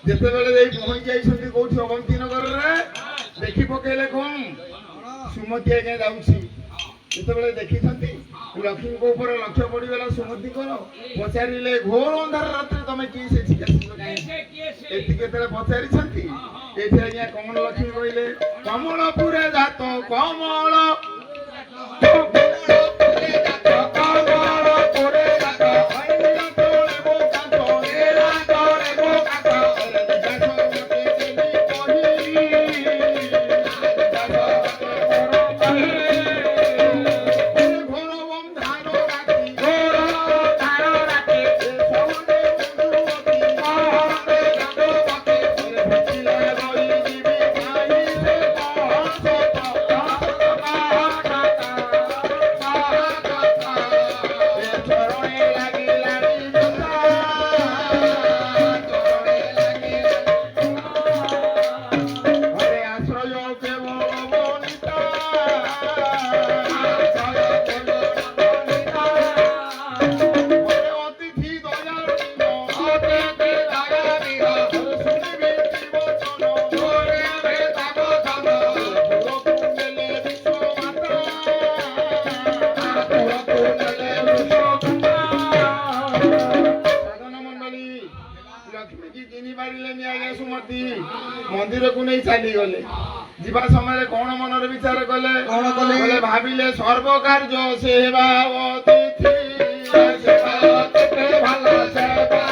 ଯେତେବେଳେ ଯାଇ ପହଞ୍ଚି ଯାଇଛନ୍ତି କୋଉଠି ଅବନ୍ତୀ ନଗରରେ ଦେଖି ପକେଇଲେ କଣ ସୁମତି ଆଜ୍ଞା ଯାଉଛି। ଯେତେବେଳେ ଦେଖିଛନ୍ତି ଲକ୍ଷ୍ମୀଙ୍କ ଉପରେ ଲକ୍ଷ୍ୟ ପଡିଗଲା ସୁମତିଙ୍କର। ପଚାରିଲେ ଘୋର ଅନ୍ଧାର ରାତିରେ ତମେ କିଏ ସେଠି ଆସିଲ କାହିଁକି? ଏତିକି ଯେତେବେଳେ ପଚାରିଛନ୍ତି ଏଠି ଆଜ୍ଞା କମଳ ଲକ୍ଷ୍ମୀ କହିଲେ କମଳପୁରେ ଜାତ କମଳ मंदिर को नहीं चली गले। जीवा समय कौन मनर विचार कले कौन कले भाविले सर्व कार्य सेवा अतिथि भलो सेवा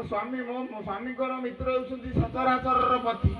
स्वामी मो स्वामी मित्र होउछंती सचराचर पति।